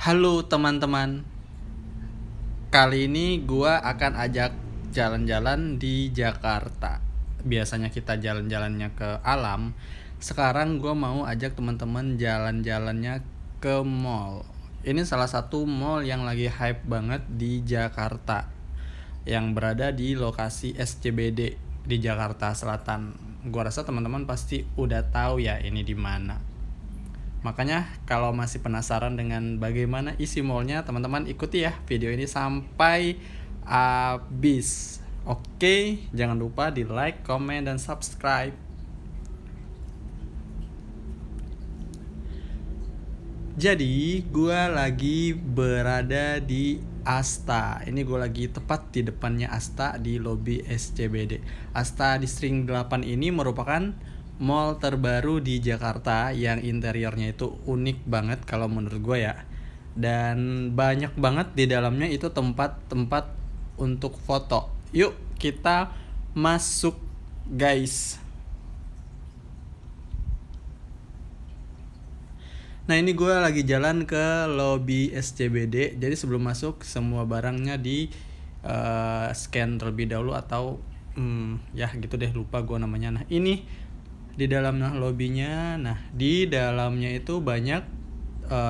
Halo teman-teman, kali ini gua akan ajak jalan-jalan di Jakarta. Biasanya kita jalan-jalannya ke alam, sekarang gua mau ajak teman-teman jalan-jalannya ke mall. Ini salah satu mall yang lagi hype banget di Jakarta, yang berada di lokasi SCBD di Jakarta Selatan. Gua rasa teman-teman pasti udah tahu ya ini di mana. Makanya kalau masih penasaran dengan bagaimana isi mallnya, teman-teman ikuti ya video ini sampai habis. Oke, jangan lupa di like, comment, dan subscribe. Jadi, gue lagi berada di Asta. Ini gue lagi tepat di depannya Asta di lobi SCBD. Asta Distrik 8 ini merupakan mall terbaru di Jakarta yang interiornya itu unik banget kalau menurut gue ya. Dan banyak banget di dalamnya itu tempat-tempat untuk foto. Yuk kita masuk guys. Nah ini gue lagi jalan ke lobby SCBD. Jadi sebelum masuk semua barangnya di scan terlebih dahulu atau ya gitu deh, lupa gue namanya. Nah ini di dalam lobbynya. Nah di dalamnya itu banyak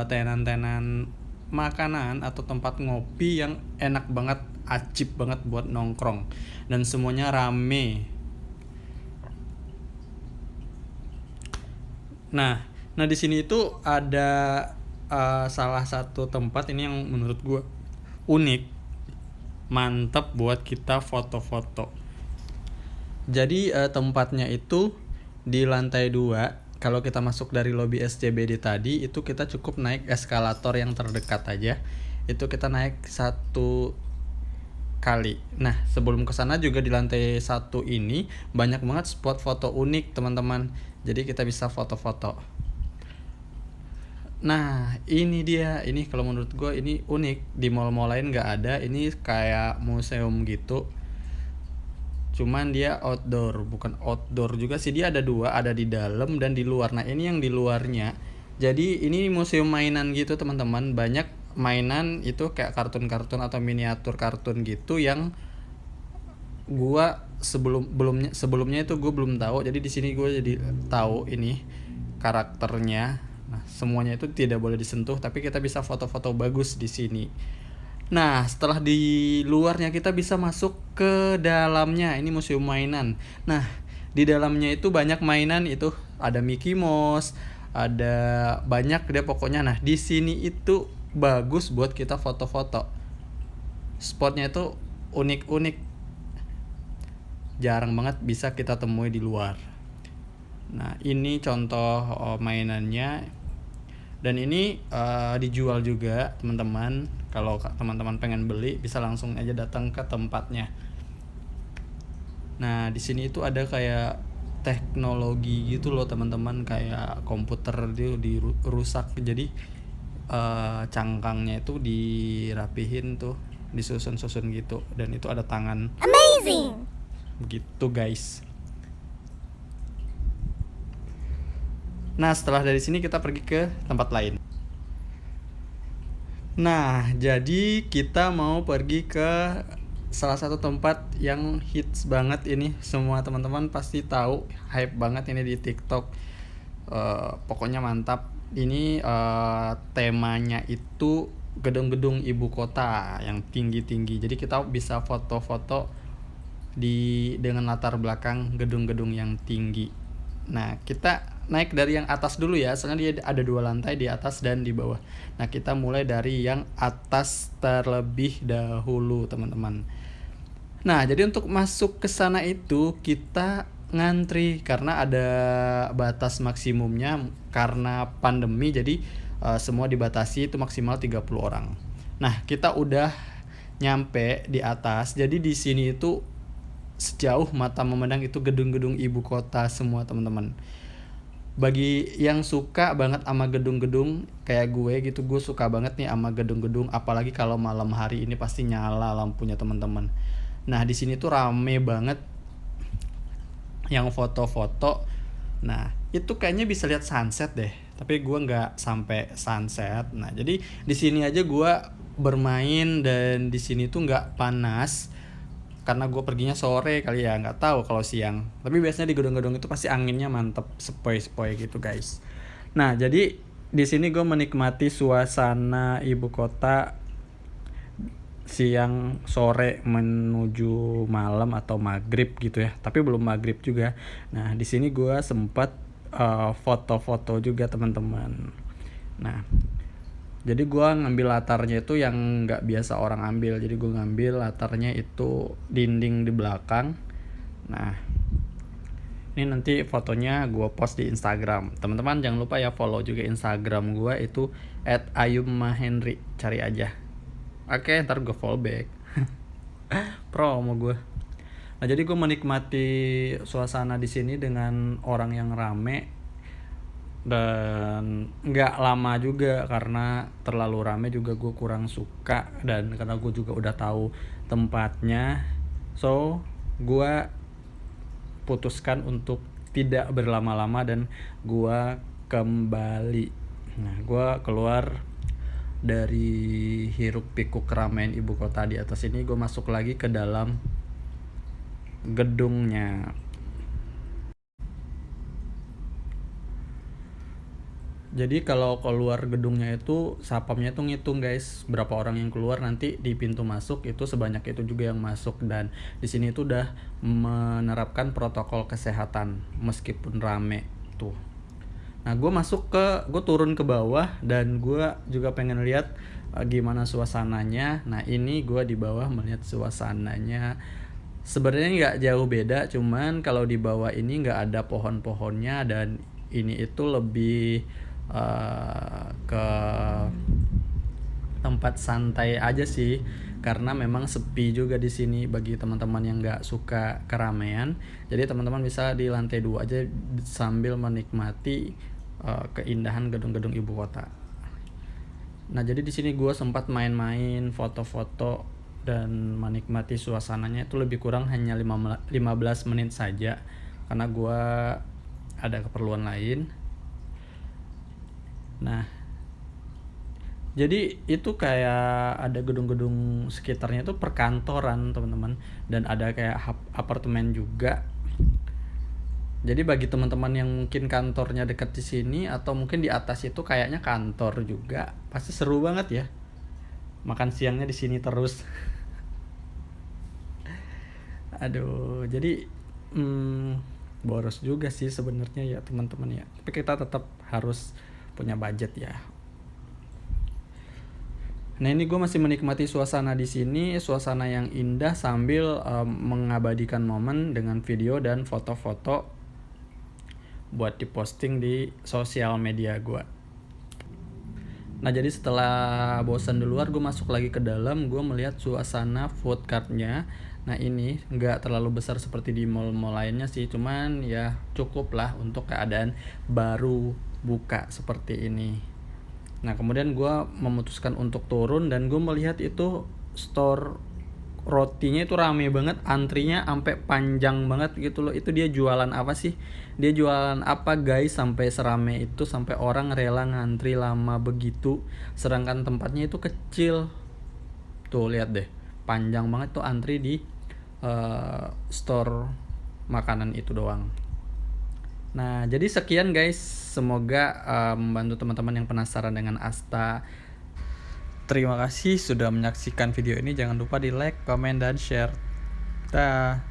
tenan-tenan makanan atau tempat ngopi yang enak banget, acip banget buat nongkrong, dan semuanya rame. Nah di sini itu ada salah satu tempat ini yang menurut gue unik, mantap buat kita foto-foto. Jadi tempatnya itu di lantai 2. Kalau kita masuk dari lobi SCBD tadi, itu kita cukup naik eskalator yang terdekat aja. Itu kita naik 1 kali. Nah, sebelum ke sana juga di lantai 1 ini banyak banget spot foto unik, teman-teman. Jadi kita bisa foto-foto. Nah, ini dia. Ini kalau menurut gue ini unik. Di mall-mall lain nggak ada. Ini kayak museum gitu. Cuman dia outdoor, bukan outdoor juga sih, dia ada 2, ada di dalam dan di luar. Nah ini yang di luarnya, jadi ini museum mainan gitu teman-teman. Banyak mainan itu kayak kartun-kartun atau miniatur kartun gitu yang gua sebelumnya itu gue belum tahu. Jadi di sini gue jadi tahu ini karakternya. Nah semuanya itu tidak boleh disentuh, tapi kita bisa foto-foto bagus di sini. Nah, setelah di luarnya kita bisa masuk ke dalamnya. Ini museum mainan. Nah, di dalamnya itu banyak mainan, itu ada Mickey Mouse, ada banyak deh pokoknya. Nah, di sini itu bagus buat kita foto-foto. Spotnya itu unik-unik. Jarang banget bisa kita temui di luar. Nah, ini contoh mainannya. Dan ini dijual juga, teman-teman. Kalau teman-teman pengen beli bisa langsung aja datang ke tempatnya. Nah, di sini itu ada kayak teknologi gitu loh, teman-teman, kayak komputer itu dirusak. Jadi cangkangnya itu dirapihin tuh, disusun-susun gitu, dan itu ada tangan. Amazing. Begitu, guys. Nah, setelah dari sini kita pergi ke tempat lain. Nah, jadi kita mau pergi ke salah satu tempat yang hits banget ini. Semua teman-teman pasti tahu, hype banget ini di TikTok. Pokoknya mantap. Ini temanya itu gedung-gedung ibu kota yang tinggi-tinggi. Jadi kita bisa foto-foto dengan latar belakang gedung-gedung yang tinggi. Nah, kita naik dari yang atas dulu ya, soalnya dia ada 2 lantai, di atas dan di bawah. Nah, kita mulai dari yang atas terlebih dahulu, teman-teman. Nah, jadi untuk masuk ke sana itu kita ngantri karena ada batas maksimumnya karena pandemi. Jadi semua dibatasi itu maksimal 30 orang. Nah, kita udah nyampe di atas. Jadi di sini itu sejauh mata memandang itu gedung-gedung ibu kota semua, teman-teman. Bagi yang suka banget sama gedung-gedung kayak gue gitu, gue suka banget nih sama gedung-gedung, apalagi kalau malam hari ini pasti nyala lampunya, teman-teman. Nah, di sini tuh rame banget yang foto-foto. Nah, itu kayaknya bisa lihat sunset deh, tapi gue nggak sampai sunset. Nah jadi di sini aja gue bermain dan di sini tuh nggak panas karena gue perginya sore kali ya, nggak tahu kalau siang. Tapi biasanya di gedung-gedung itu pasti anginnya mantep, sepoi-sepoi gitu guys. Nah jadi di sini gue menikmati suasana ibu kota siang sore menuju malam atau maghrib gitu ya, tapi belum maghrib juga. Nah di sini gue sempat foto-foto juga teman-teman. Nah jadi gue ngambil latarnya itu yang nggak biasa orang ambil, jadi gue ngambil latarnya itu dinding di belakang. Nah ini nanti fotonya gue post di Instagram teman-teman, jangan lupa ya follow juga Instagram gue itu @ayummahenry, cari aja. Oke, ntar gue follow back. Promo gue. Nah jadi gue menikmati suasana di sini dengan orang yang rame dan nggak lama juga, karena terlalu rame juga gue kurang suka, dan karena gue juga udah tahu tempatnya, so gue putuskan untuk tidak berlama-lama dan gue kembali. Nah gue keluar dari hiruk pikuk keramaian ibu kota di atas ini, gue masuk lagi ke dalam gedungnya. Jadi kalau keluar gedungnya itu satpamnya tuh ngitung guys berapa orang yang keluar, nanti di pintu masuk itu sebanyak itu juga yang masuk. Dan di sini tuh udah menerapkan protokol kesehatan meskipun rame tuh. Nah gue turun ke bawah dan gue juga pengen lihat gimana suasananya. Nah ini gue di bawah melihat suasananya sebenarnya nggak jauh beda, cuman kalau di bawah ini nggak ada pohon-pohonnya, dan ini itu lebih ke tempat santai aja sih, karena memang sepi juga di sini bagi teman-teman yang nggak suka keramaian. Jadi teman-teman bisa di lantai 2 aja sambil menikmati keindahan gedung-gedung ibu kota. Nah jadi di sini gue sempat main-main, foto-foto dan menikmati suasananya itu lebih kurang hanya 15 menit saja karena gue ada keperluan lain. Nah jadi itu kayak ada gedung-gedung sekitarnya itu perkantoran teman-teman, dan ada kayak apartemen juga. Jadi bagi teman-teman yang mungkin kantornya dekat di sini atau mungkin di atas itu kayaknya kantor juga, pasti seru banget ya. Makan siangnya di sini terus. Aduh, jadi boros juga sih sebenarnya ya teman-teman ya. Tapi kita tetap harus punya budget ya. Nah ini gue masih menikmati suasana di sini, suasana yang indah sambil mengabadikan momen dengan video dan foto-foto buat diposting di sosial media gue. Nah jadi setelah bosan di luar, gue masuk lagi ke dalam, gue melihat suasana food cart-nya. Nah ini nggak terlalu besar seperti di mall-mall lainnya sih, cuman ya cukup lah untuk keadaan baru buka seperti ini. Nah kemudian gue memutuskan untuk turun dan gue melihat itu store rotinya itu rame banget, antrinya sampai panjang banget gitu loh. Itu dia jualan apa sih? Dia jualan apa guys sampai serame itu, sampai orang rela ngantri lama begitu, sedangkan tempatnya itu kecil. Tuh lihat deh, panjang banget tuh antri di store makanan itu doang. Nah jadi sekian guys, semoga membantu teman-teman yang penasaran dengan Asta. Terima kasih sudah menyaksikan video ini, jangan lupa di like, komen, dan share. Dah.